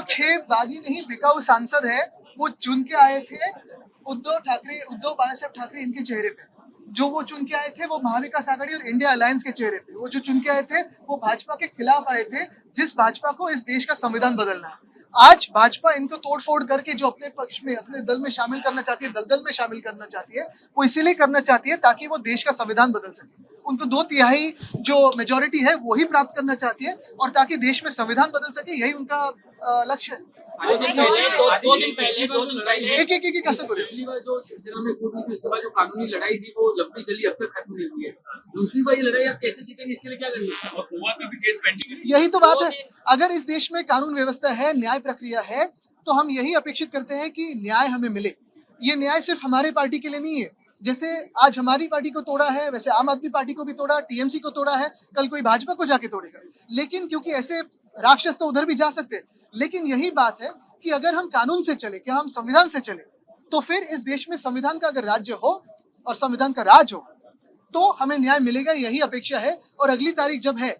छह बागी नहीं बिकाऊ सांसद है वो चुन के आए थे उद्धव बालासाहेब ठाकरे इनके चेहरे पे। जो वो चुन के आए थे वो महाविकास आघाड़ी और इंडिया अलायंस के चेहरे पे। वो जो चुन के आए थे वो भाजपा के खिलाफ आए थे, जिस भाजपा को इस देश का संविधान बदलना है। आज भाजपा इनको तोड़फोड़ करके जो अपने पक्ष में अपने दल में शामिल करना चाहती है, दलदल में शामिल करना चाहती है, वो इसीलिए करना चाहती है ताकि वो देश का संविधान बदल सके। उनको 2/3 जो मेजोरिटी है वही प्राप्त करना चाहती है और ताकि देश में संविधान बदल सके, यही उनका लक्ष्य है। एक कैसे करें? पिछली बार जो शिवसेना में फूट हुई थी, उसके बाद जो कानूनी लड़ाई थी वो लंबी चली, अब तक खत्म नहीं हुई है। दूसरी बार ये लड़ाई आप कैसे जीतेंगे, इसके लिए क्या करेंगे? यही तो बात है। अगर इस देश में कानून व्यवस्था है, न्याय प्रक्रिया है, तो हम यही अपेक्षित करते हैं कि न्याय हमें मिले। ये न्याय सिर्फ हमारे पार्टी के लिए नहीं है। जैसे आज हमारी पार्टी को तोड़ा है, वैसे आम आदमी पार्टी को भी तोड़ा, टीएमसी को तोड़ा है, कल कोई भाजपा को जाके तोड़ेगा। लेकिन क्योंकि ऐसे राक्षस तो उधर भी जा सकते हैं, लेकिन यही बात है कि अगर हम कानून से चले, कि हम संविधान से चले, तो फिर इस देश में संविधान का अगर राज्य हो और संविधान का राज हो तो हमें न्याय मिलेगा, यही अपेक्षा है। और अगली तारीख जब है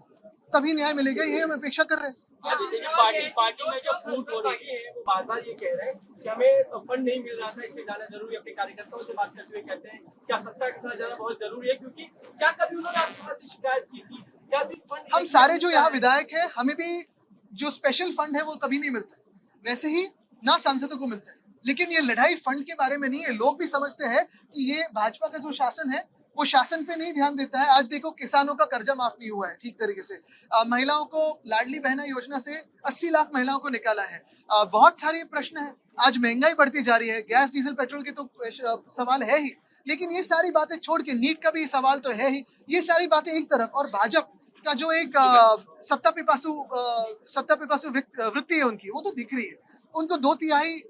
तभी न्याय मिलेगा, यही हम अपेक्षा कर रहे हैं। पार्टी में जो फूट हो रही है वो बार-बार ये कह रहे हैं कि हमें फंड नहीं मिल रहा था, इसलिए जाना जरूरी है। अपने कार्यकर्ताओं से बात करते हुए कहते हैं क्या सत्ता के साथ जाना बहुत जरूरी है, क्योंकि क्या कभी उन्होंने आपके पास शिकायत की थी? क्या फंड हम सारे जो यहाँ विधायक हैं, हमें भी जो स्पेशल फंड है वो कभी नहीं मिलता, वैसे ही ना सांसदों को मिलता है। लेकिन ये लड़ाई फंड के बारे में नहीं है। लोग भी समझते हैं कि ये भाजपा का जो शासन है वो शासन पे नहीं ध्यान देता है। आज देखो किसानों का कर्जा माफ नहीं हुआ है ठीक तरीके से। महिलाओं को लाडली बहना योजना से 80 लाख महिलाओं को निकाला है। बहुत सारे प्रश्न है। आज महंगाई बढ़ती जा रही है, गैस डीजल पेट्रोल के तो सवाल है ही, लेकिन ये सारी बातें छोड़ के नीट का भी सवाल तो है ही। ये सारी बातें एक तरफ, और भाजपा का जो एक सत्ता पिपासु वृत्ति है उनकी, वो तो दिख रही है। उनको 2/3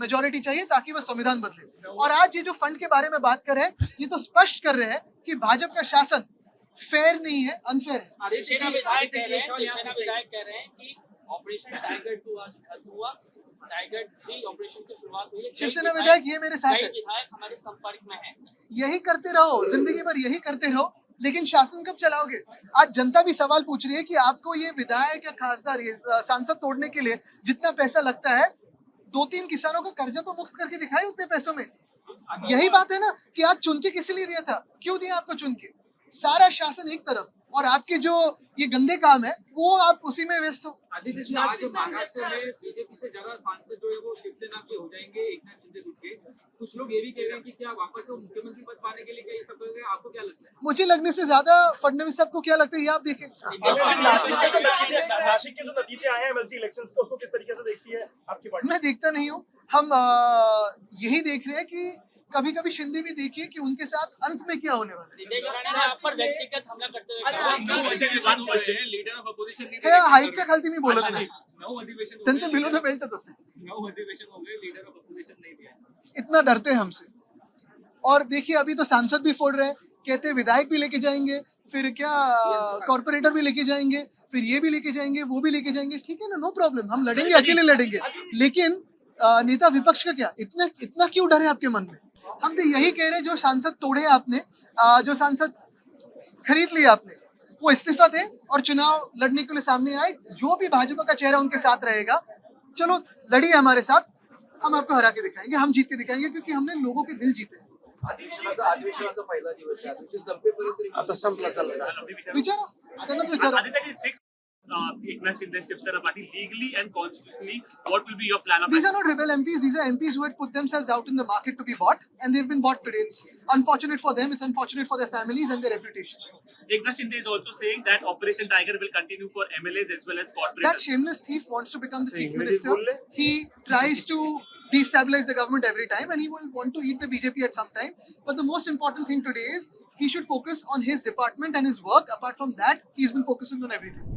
मेजोरिटी चाहिए ताकि वह संविधान बदले। और आज ये जो फंड के बारे में बात कर रहे हैं, ये तो स्पष्ट कर रहे हैं कि भाजपा का शासन फेयर नहीं है, अनफेयर है। शिवसेना विधायक कह रहे हैं कि ऑपरेशन टाइगर 2 आज खत्म हुआ, टाइगर 3 ऑपरेशन की शुरुआत हुई है। शिवसेना विधायक ये मेरे साथ है, विधायक हमारे संपर्क में है। यही करते रहो, जिंदगी भर यही करते रहो, लेकिन शासन कब चलाओगे? आज जनता भी सवाल पूछ रही है कि आपको ये विधायक या खासदार, ये सांसद तोड़ने के लिए जितना पैसा लगता है, 2-3 किसानों का कर्जा तो मुक्त करके दिखाए उतने पैसों में। यही बात है ना कि आज चुन के किस लिए दिया था, क्यों दिया आपको चुन के? सारा शासन एक तरफ और आपके जो ये गंदे काम है वो आप उसी में व्यस्त हो। आदित्य जी, आज महाराष्ट्र में बीजेपी से ज्यादा सांसद जो है वो शिवसेना के हो जाएंगे, एकनाथ शिंदे गुट के। कुछ लोग ये भी कह रहे हैं कि क्या वापस वो मुख्यमंत्री पद पाने के लिए क्या ये सब कर रहे हैं? आपको क्या लगता है? मुझे लगने से ज्यादा फडणवीस साहब को क्या लगता है ये आप देखें। नासिक के जो नतीजे आए हैं एमएलसी इलेक्शंस के, उसको किस तरीके से देखती है आपकी पार्टी? मैं देखता नहीं हूँ। हम यही देख रहे हैं कि कभी कभी शिंदे भी देखिए कि उनके साथ अंत में क्या होने वाला है। हाईटच्या खालती मी बोलत नाही, त्यांचं विरोध बेल्टच असेल। इतना डरते हैं हमसे। और देखिए अभी तो सांसद भी फोड़ रहे हैं, कहते हैं विधायक भी लेके जाएंगे, फिर क्या कॉर्पोरेटर भी लेके जाएंगे, फिर ये भी लेके जाएंगे, वो भी लेके जाएंगे। ठीक है ना, नो प्रॉब्लम, हम लड़ेंगे, अकेले लड़ेंगे। लेकिन नेता विपक्ष का क्या, इतना क्यों डर है आपके मन में? हम तो यही कह रहे हैं, जो सांसद तोड़े आपने, जो सांसद खरीद लिया आपने, वो इस्तीफा दे और चुनाव लड़ने के लिए सामने आए। जो भी भाजपा का चेहरा उनके साथ रहेगा, चलो लड़िए हमारे साथ, हम आपको हरा के दिखाएंगे, हम जीत के दिखाएंगे, क्योंकि हमने लोगों के दिल जीते। अधिवेशनाचा पहिला दिवस आहे, अधिवेशन संपेपर्यंत आता संपला विचारा, त्यांनाच विचारा। Eknath Shinde, Shivsena Party, legally and constitutionally, what will be your plan of These are not rebel MPs. These are MPs who had put themselves out in the market to be bought, and they've been bought today. It's unfortunate for them. It's unfortunate for their families and their reputation. Eknath Shinde is also saying that Operation Tiger will continue for MLAs as well as That corporators. shameless thief wants to become the chief minister. He tries to destabilize the government every time, and he will want to eat the BJP at some time. But the most important thing today is he should focus on his department and his work. Apart from that, he's been focusing on everything.